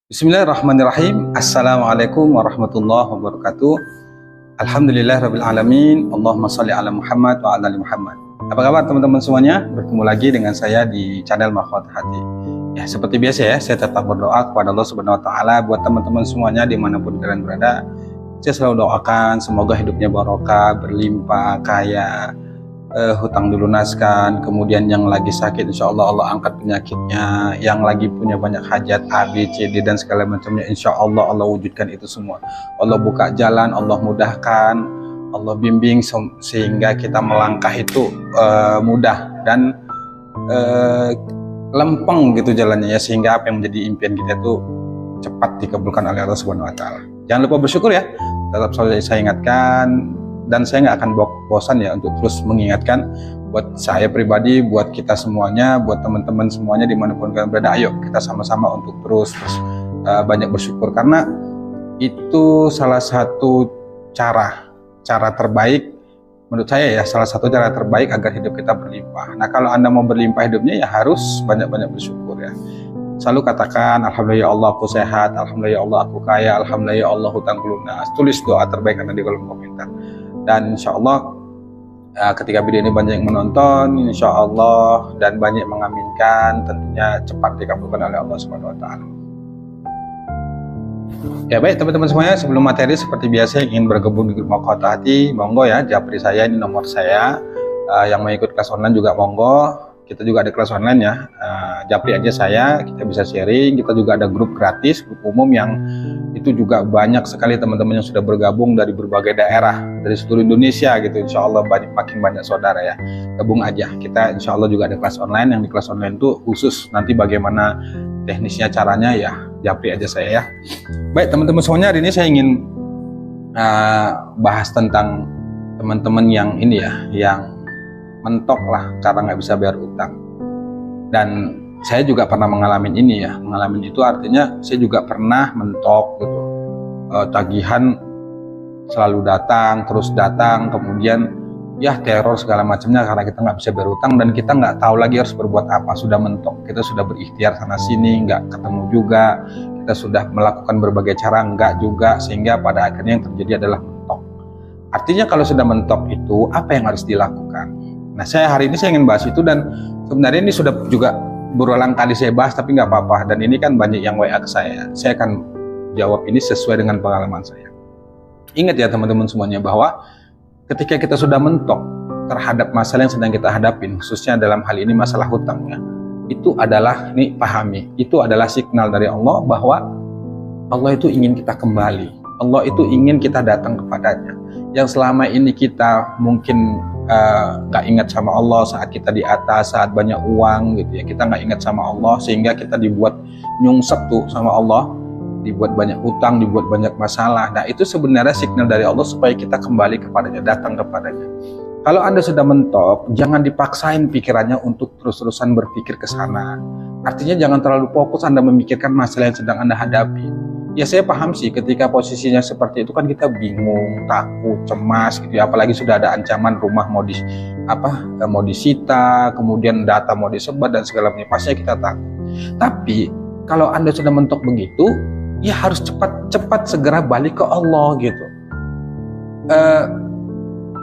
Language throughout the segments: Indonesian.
Bismillahirrahmanirrahim. Assalamualaikum warahmatullahi wabarakatuh. Alhamdulillahirabbil alamin. Allahumma shalli ala Muhammad wa ala ali Muhammad. Apa kabar teman-teman semuanya? Bertemu lagi dengan saya di channel Mahkota Hati. Ya, seperti biasa ya, saya tetap berdoa kepada Allah Subhanahu wa taala buat teman-teman semuanya dimanapun kalian berada. Saya selalu doakan semoga hidupnya barokah, berlimpah, kaya, hutang dilunaskan, kemudian yang lagi sakit insya Allah Allah angkat penyakitnya, yang lagi punya banyak hajat A, B, C, D dan segala macamnya insya Allah Allah wujudkan itu semua. Allah buka jalan, Allah mudahkan, Allah bimbing sehingga kita melangkah itu mudah dan lempeng gitu jalannya ya, sehingga apa yang menjadi impian kita itu cepat dikabulkan oleh Allah Subhanahu wa taala. Jangan lupa bersyukur ya, tetap selalu saya ingatkan. Dan saya nggak akan bosan ya untuk terus mengingatkan buat saya pribadi, buat kita semuanya, buat teman-teman semuanya dimanapun kalian berada. Ayo kita sama-sama untuk terus banyak bersyukur, karena itu salah satu cara terbaik menurut saya ya, salah satu cara terbaik agar hidup kita berlimpah. Nah kalau Anda mau berlimpah hidupnya ya harus banyak-banyak bersyukur ya. Selalu katakan alhamdulillah ya Allah aku sehat, alhamdulillah ya Allah aku kaya, alhamdulillah ya Allah hutang lunas. Tulis doa terbaik Anda di kolom komentar. Dan insya Allah ketika video ini banyak yang menonton, insya Allah dan banyak mengaminkan, tentunya cepat dikabulkan oleh Allah Subhanahu wa taala. Ya baik teman-teman semuanya, sebelum materi seperti biasa yang ingin bergabung di grup Mahkota Hati, monggo ya, japri saya, ini nomor saya. Yang mau ikut kelas online juga monggo, kita juga ada kelas online ya, japri aja saya, kita bisa sharing. Kita juga ada grup gratis, grup umum yang itu juga banyak sekali teman-teman yang sudah bergabung dari berbagai daerah, dari seluruh Indonesia gitu. Insya Allah makin banyak saudara ya, gabung aja. Kita insya Allah juga ada kelas online, yang di kelas online itu khusus nanti bagaimana teknisnya caranya ya, japri aja saya ya. Baik teman-teman semuanya, hari ini saya ingin bahas tentang teman-teman yang ini ya, yang mentok lah karena nggak bisa bayar utang. Dan saya juga pernah mengalami ini ya, mengalami itu artinya saya juga pernah mentok gitu, tagihan selalu datang, terus datang, kemudian ya teror segala macamnya karena kita nggak bisa bayar utang dan kita nggak tahu lagi harus berbuat apa. Sudah mentok, kita sudah berikhtiar sana sini nggak ketemu juga, kita sudah melakukan berbagai cara nggak juga, sehingga pada akhirnya yang terjadi adalah mentok. Artinya kalau sudah mentok itu apa yang harus dilakukan? Nah saya hari ini saya ingin bahas itu, dan sebenarnya ini sudah juga berulang kali saya bahas tapi nggak apa-apa, dan ini kan banyak yang WA ke saya akan jawab ini sesuai dengan pengalaman saya. Ingat ya teman-teman semuanya, bahwa ketika kita sudah mentok terhadap masalah yang sedang kita hadapin, khususnya dalam hal ini masalah hutangnya, itu adalah, nih pahami, itu adalah signal dari Allah bahwa Allah itu ingin kita kembali, Allah itu ingin kita datang kepadanya. Yang selama ini kita mungkin gak ingat sama Allah saat kita di atas, saat banyak uang gitu ya, kita gak ingat sama Allah sehingga kita dibuat nyungsep tuh sama Allah, dibuat banyak utang, dibuat banyak masalah. Nah itu sebenarnya signal dari Allah supaya kita kembali kepadanya, datang kepadanya. Kalau Anda sudah mentok, jangan dipaksain pikirannya untuk terus-terusan berpikir ke sana. Artinya jangan terlalu fokus Anda memikirkan masalah yang sedang Anda hadapi. Ya saya paham sih, ketika posisinya seperti itu kan kita bingung, takut, cemas gitu ya. Apalagi sudah ada ancaman rumah mau disita, kemudian data mau disebar dan segala macam, pastinya kita takut. Tapi kalau Anda sudah mentok begitu, ya harus cepat segera balik ke Allah gitu.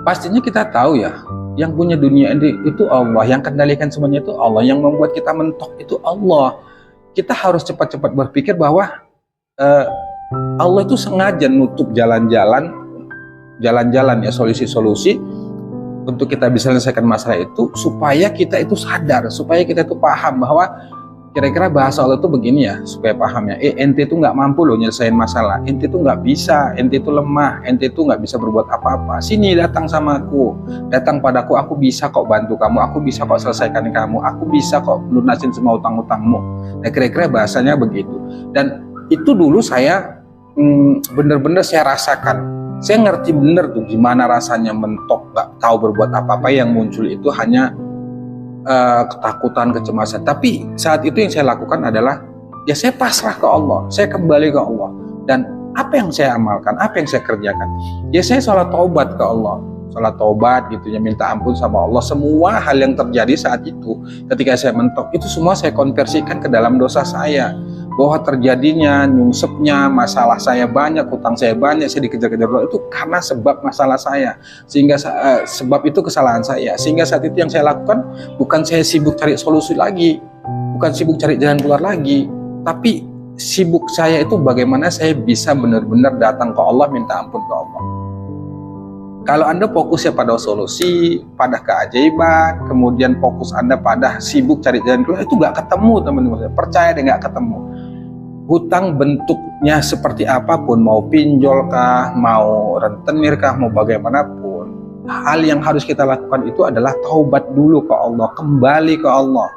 Pastinya kita tahu ya, yang punya dunia ini itu Allah, yang kendalikan semuanya itu Allah, yang membuat kita mentok itu Allah. Kita harus cepat-cepat berpikir bahwa Allah itu sengaja nutup jalan-jalan ya, solusi-solusi untuk kita bisa selesaikan masalah itu, supaya kita itu sadar, supaya kita itu paham bahwa kira-kira bahasa Allah itu begini ya, supaya paham ya, ente itu nggak mampu loh nyelesain masalah, ente itu nggak bisa, ente itu lemah, ente itu nggak bisa berbuat apa-apa, sini datang sama aku, datang padaku, aku bisa kok bantu kamu, aku bisa kok selesaikan kamu, aku bisa kok lunasin semua utang-utangmu. Nah kira-kira bahasanya begitu. Dan itu dulu saya bener-bener saya rasakan, saya ngerti bener tuh gimana rasanya mentok, gak tahu berbuat apa-apa, yang muncul itu hanya ketakutan, kecemasan. Tapi saat itu yang saya lakukan adalah ya saya pasrah ke Allah, saya kembali ke Allah. Dan apa yang saya amalkan, apa yang saya kerjakan, ya saya sholat taubat ke Allah, sholat taubat gitu ya, minta ampun sama Allah. Semua hal yang terjadi saat itu ketika saya mentok itu semua saya konversikan ke dalam dosa saya, bahwa terjadinya nyungsepnya masalah saya banyak, hutang saya banyak, saya dikejar-kejar itu karena sebab masalah saya, sehingga sebab itu kesalahan saya, sehingga saat itu yang saya lakukan bukan saya sibuk cari solusi lagi, bukan sibuk cari jalan keluar lagi, tapi sibuk saya itu bagaimana saya bisa benar-benar datang ke Allah, minta ampun ke Allah. Kalau Anda fokusnya pada solusi, pada keajaiban, kemudian fokus Anda pada sibuk cari jalan keluar, itu nggak ketemu teman-teman. Percaya deh, nggak ketemu. Hutang bentuknya seperti apapun, mau pinjol kah, mau rentenir kah, mau bagaimanapun, hal yang harus kita lakukan itu adalah taubat dulu ke Allah, kembali ke Allah.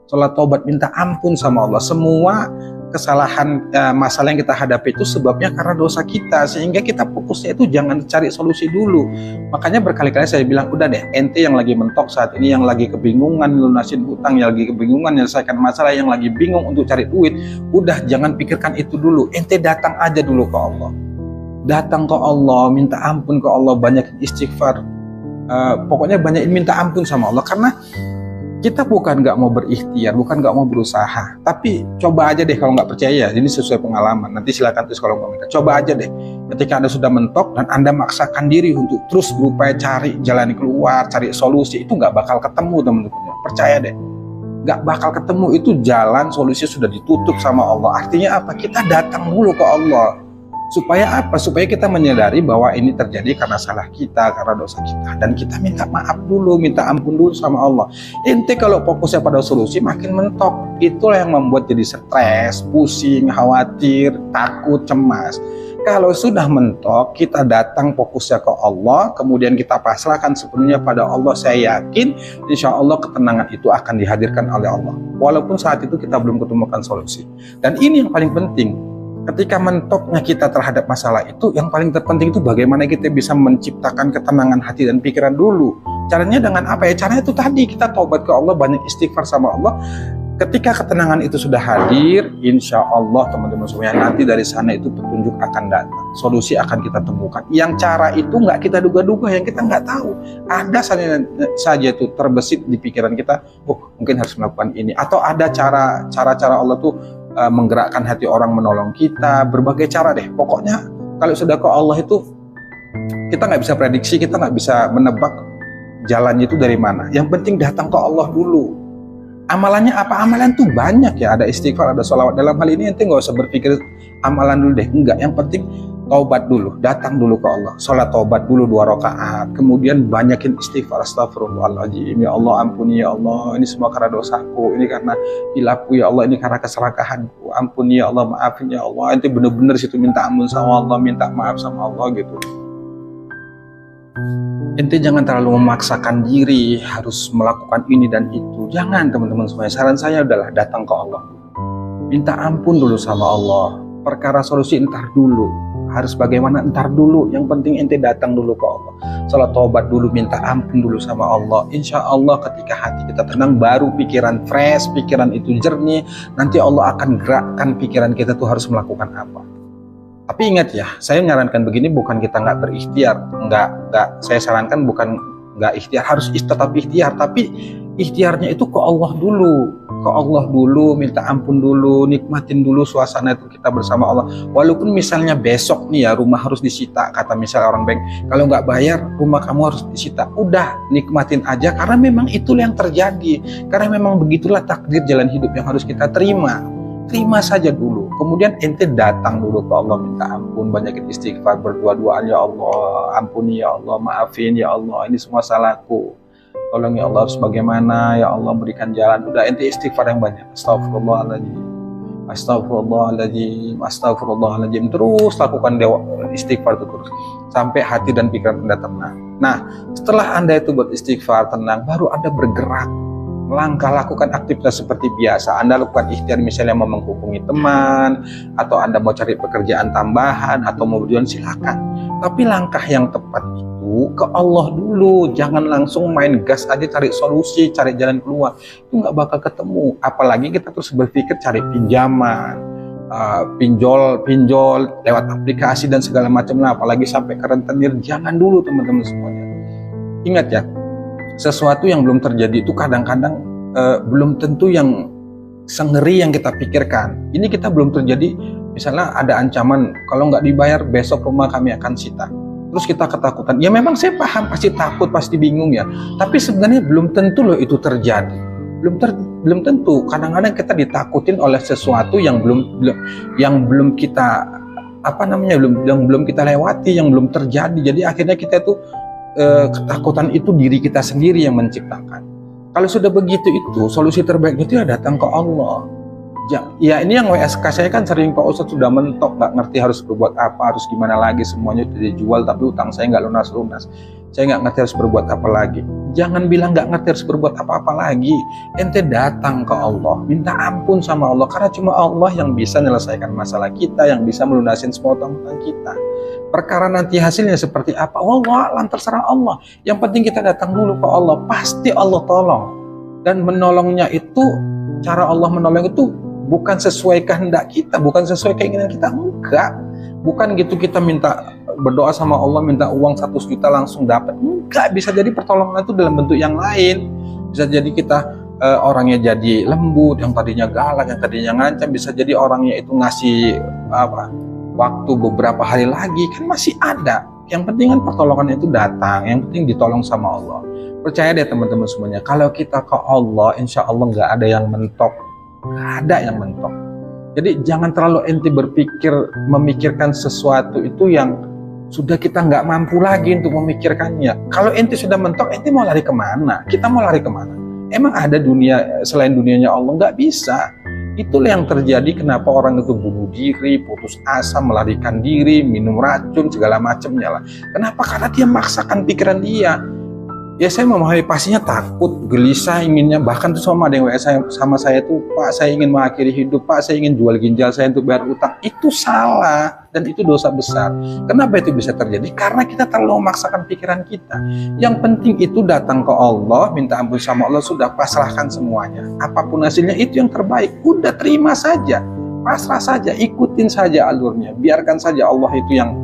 Sholat taubat, minta ampun sama Allah. Semua kesalahan, masalah yang kita hadapi itu sebabnya karena dosa kita, sehingga kita fokusnya itu jangan cari solusi dulu. Makanya berkali-kali saya bilang, udah deh, ente yang lagi mentok saat ini, yang lagi kebingungan lunasin hutang, yang lagi kebingungan menyelesaikan masalah, yang lagi bingung untuk cari duit, udah jangan pikirkan itu dulu, ente datang aja dulu ke Allah. Datang ke Allah, minta ampun ke Allah, banyak istighfar, pokoknya banyak minta ampun sama Allah. Karena kita bukan nggak mau berikhtiar, bukan nggak mau berusaha, tapi coba aja deh kalau nggak percaya, ini sesuai pengalaman, nanti silakan terus kalau nggak minta. Coba aja deh, ketika Anda sudah mentok dan Anda maksakan diri untuk terus berupaya cari jalan keluar, cari solusi, itu nggak bakal ketemu teman-teman. Percaya deh, nggak bakal ketemu, itu jalan solusi sudah ditutup sama Allah. Artinya apa? Kita datang dulu ke Allah. Supaya apa? Supaya kita menyadari bahwa ini terjadi karena salah kita, karena dosa kita, dan kita minta maaf dulu, minta ampun dulu sama Allah. Ente kalau fokusnya pada solusi makin mentok, itulah yang membuat jadi stres, pusing, khawatir, takut, cemas. Kalau sudah mentok, kita datang fokusnya ke Allah, kemudian kita pasrahkan sepenuhnya pada Allah. Saya yakin insya Allah ketenangan itu akan dihadirkan oleh Allah, walaupun saat itu kita belum ketemukan solusi. Dan ini yang paling penting. Ketika mentoknya kita terhadap masalah itu, yang paling terpenting itu bagaimana kita bisa menciptakan ketenangan hati dan pikiran dulu. Caranya dengan apa ya? Caranya itu tadi, kita taubat ke Allah, banyak istighfar sama Allah. Ketika ketenangan itu sudah hadir, insya Allah teman-teman semuanya, nanti dari sana itu petunjuk akan datang, solusi akan kita temukan. Yang cara itu nggak kita duga-duga, yang kita nggak tahu. Ada saja itu terbesit di pikiran kita, oh mungkin harus melakukan ini. Atau ada cara-cara Allah tuh menggerakkan hati orang menolong kita, berbagai cara deh. Pokoknya kalau sudah ke Allah itu kita nggak bisa prediksi, kita nggak bisa menebak jalannya itu dari mana. Yang penting datang ke Allah dulu. Amalannya apa? Amalan tuh banyak ya, ada istighfar, ada sholawat. Dalam hal ini ente nggak usah berpikir amalan dulu deh, enggak. Yang penting taubat dulu, datang dulu ke Allah, sholat taubat dulu 2 rakaat, kemudian banyakin istighfar, astagfirullahaladzim, ya Allah ampuni ya Allah, ini semua karena dosaku, ini karena hilafku ya Allah, ini karena keserakahanku, ampuni ya Allah, maafin ya Allah. Ente bener-bener situ minta ampun sama Allah, minta maaf sama Allah gitu. Ente jangan terlalu memaksakan diri harus melakukan ini dan itu, jangan teman-teman semuanya. Saran saya adalah datang ke Allah, minta ampun dulu sama Allah. Perkara solusi entar dulu, harus bagaimana entar dulu, yang penting ente datang dulu ke Allah, salat taubat dulu, minta ampun dulu sama Allah. Insya Allah ketika hati kita tenang, baru pikiran fresh, pikiran itu jernih, nanti Allah akan gerakkan pikiran kita tuh harus melakukan apa. Tapi ingat ya, saya menyarankan begini, bukan kita nggak berikhtiar, nggak, saya sarankan bukan nggak ikhtiar, harus tetap ikhtiar, tapi ikhtiarnya itu ke Allah dulu, minta ampun dulu, nikmatin dulu suasana itu kita bersama Allah. Walaupun misalnya besok nih ya rumah harus disita, kata misal orang bank, kalau nggak bayar rumah kamu harus disita, udah nikmatin aja, karena memang itulah yang terjadi, karena memang begitulah takdir jalan hidup yang harus kita terima saja dulu. Kemudian ente datang dulu ke Allah, minta ampun, banyakin istighfar, berdua-duaan, ya Allah ampuni ya Allah, maafin ya Allah, ini semua salahku, tolong ya Allah, harus bagaimana ya Allah, berikan jalan. Udah ente istighfar yang banyak, astagfirullahaladzim, astagfirullahaladzim, astagfirullahaladzim, terus lakukan istighfar itu terus sampai hati dan pikiran Anda tenang. Nah, setelah Anda itu beristighfar tenang, baru Anda bergerak langkah, lakukan aktivitas seperti biasa. Anda lakukan ikhtiar, misalnya mau menghubungi teman, atau Anda mau cari pekerjaan tambahan, atau mau berjualan, silakan. Tapi langkah yang tepat itu ke Allah dulu, jangan langsung main gas aja cari solusi, cari jalan keluar, itu nggak bakal ketemu. Apalagi kita terus berpikir cari pinjaman, pinjol lewat aplikasi dan segala macam lah, apalagi sampai ke rentenir. Jangan dulu teman-teman semuanya. Ingat ya, sesuatu yang belum terjadi itu kadang-kadang belum tentu yang sengeri yang kita pikirkan. Ini kita belum terjadi, misalnya ada ancaman, kalau nggak dibayar besok rumah kami akan sita. Terus kita ketakutan. Ya memang saya paham, pasti takut, pasti bingung ya. Tapi sebenarnya belum tentu loh itu terjadi. Belum tentu. Kadang-kadang kita ditakutin oleh sesuatu yang belum kita belum kita lewati, yang belum terjadi. Jadi akhirnya kita tuh ketakutan itu diri kita sendiri yang menciptakan. Kalau sudah begitu, itu solusi terbaik itu ya datang ke Allah. Ya ini yang WSK saya kan sering, Pak Ustadz sudah mentok, nggak ngerti harus berbuat apa, harus gimana lagi, semuanya sudah dijual tapi utang saya nggak lunas-lunas. Saya nggak ngerti harus berbuat apa lagi. Jangan bilang nggak ngerti harus berbuat apa-apa lagi. Ente datang ke Allah, minta ampun sama Allah, karena cuma Allah yang bisa menyelesaikan masalah kita, yang bisa melunasin semua utang-utang kita. Perkara nanti hasilnya seperti apa, wallah alam, terserah Allah. Yang penting kita datang dulu ke Allah, pasti Allah tolong. Dan menolongnya itu, cara Allah menolong itu bukan sesuai kehendak kita, bukan sesuai keinginan kita, enggak. Bukan gitu kita minta, berdoa sama Allah minta uang 100 juta langsung dapat, enggak. Bisa jadi pertolongan itu dalam bentuk yang lain. Bisa jadi kita orangnya jadi lembut, yang tadinya galak, yang tadinya ngancam. Bisa jadi orangnya itu ngasih waktu beberapa hari lagi, kan masih ada. Yang penting kan pertolongan itu datang, yang penting ditolong sama Allah. Percaya deh teman-teman semuanya, kalau kita ke Allah, insya Allah nggak ada yang mentok. Nggak ada yang mentok. Jadi jangan terlalu ente memikirkan sesuatu itu yang sudah kita nggak mampu lagi untuk memikirkannya. Kalau ente sudah mentok, ente mau lari kemana? Kita mau lari kemana? Emang ada dunia selain dunianya Allah? Nggak bisa. Itulah yang terjadi kenapa orang itu bunuh diri, putus asa, melarikan diri, minum racun, segala macamnya lah. Kenapa? Karena dia memaksakan pikiran dia. Ya saya memahami, pastinya takut, gelisah, inginnya, bahkan tuh sama ada yang sama saya tuh, Pak saya ingin mengakhiri hidup, Pak saya ingin jual ginjal saya untuk bayar utang. Itu salah dan itu dosa besar. Kenapa itu bisa terjadi? Karena kita terlalu memaksakan pikiran kita. Yang penting itu datang ke Allah, minta ampun sama Allah, sudah pasrahkan semuanya. Apapun hasilnya itu yang terbaik, udah terima saja, pasrah saja, ikutin saja alurnya, biarkan saja Allah itu yang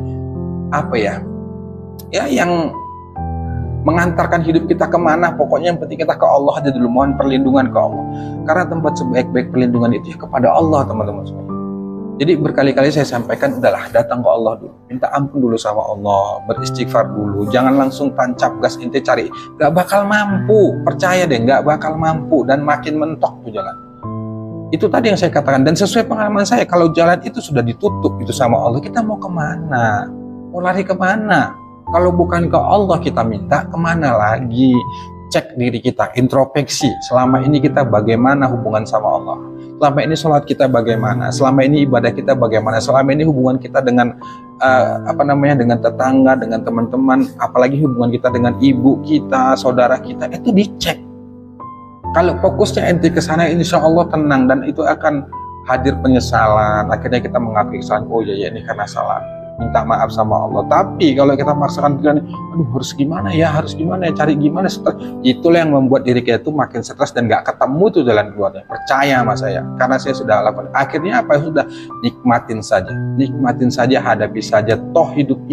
yang mengantarkan hidup kita kemana. Pokoknya yang penting kita ke Allah aja dulu, mohon perlindungan ke Allah, karena tempat sebaik-baik perlindungan itu ya kepada Allah, teman-teman semua. Jadi berkali-kali saya sampaikan, udahlah datang ke Allah dulu, minta ampun dulu sama Allah, beristighfar dulu, jangan langsung tancap gas ente cari, gak bakal mampu, percaya deh gak bakal mampu, dan makin mentok tuh jalan. Itu tadi yang saya katakan, dan sesuai pengalaman saya, kalau jalan itu sudah ditutup itu sama Allah, kita mau kemana? Mau lari kemana? Kalau bukan ke Allah kita minta, kemana lagi? Cek diri kita, introspeksi. Selama ini kita bagaimana hubungan sama Allah? Selama ini sholat kita bagaimana? Selama ini ibadah kita bagaimana? Selama ini hubungan kita dengan dengan tetangga, dengan teman-teman, apalagi hubungan kita dengan ibu kita, saudara kita, itu dicek. Kalau fokusnya ente ke sana, insya Allah tenang, dan itu akan hadir penyesalan. Akhirnya kita mengakui kesalahan, oh ya ini karena salah, minta maaf sama Allah. Tapi kalau kita maksakan pikiran, aduh harus gimana ya, cari gimana, itulah yang membuat diri kita itu makin stres dan gak ketemu tuh jalan keluarnya. Percaya sama saya, karena saya sudah lakukan. Akhirnya apa? Sudah nikmatin saja, hadapi saja. Toh hidup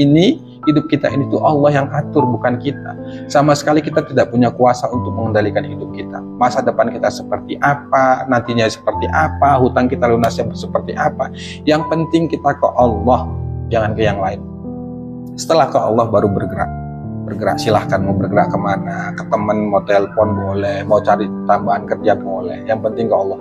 kita ini tuh Allah yang atur, bukan kita. Sama sekali kita tidak punya kuasa untuk mengendalikan hidup kita. Masa depan kita seperti apa, nantinya seperti apa, hutang kita lunasnya seperti apa. Yang penting kita ke Allah, jangan ke yang lain. Setelah ke Allah baru bergerak. Silahkan mau bergerak kemana, ke teman, mau telepon boleh, mau cari tambahan kerja boleh. Yang penting ke Allah.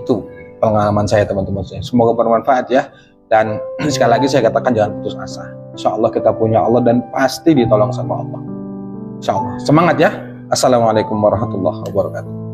Itu pengalaman saya, teman-teman. Semoga bermanfaat ya. Dan sekali lagi saya katakan, jangan putus asa. Insya Allah kita punya Allah dan pasti ditolong sama Allah. Insya Allah. Semangat ya. Assalamualaikum warahmatullahi wabarakatuh.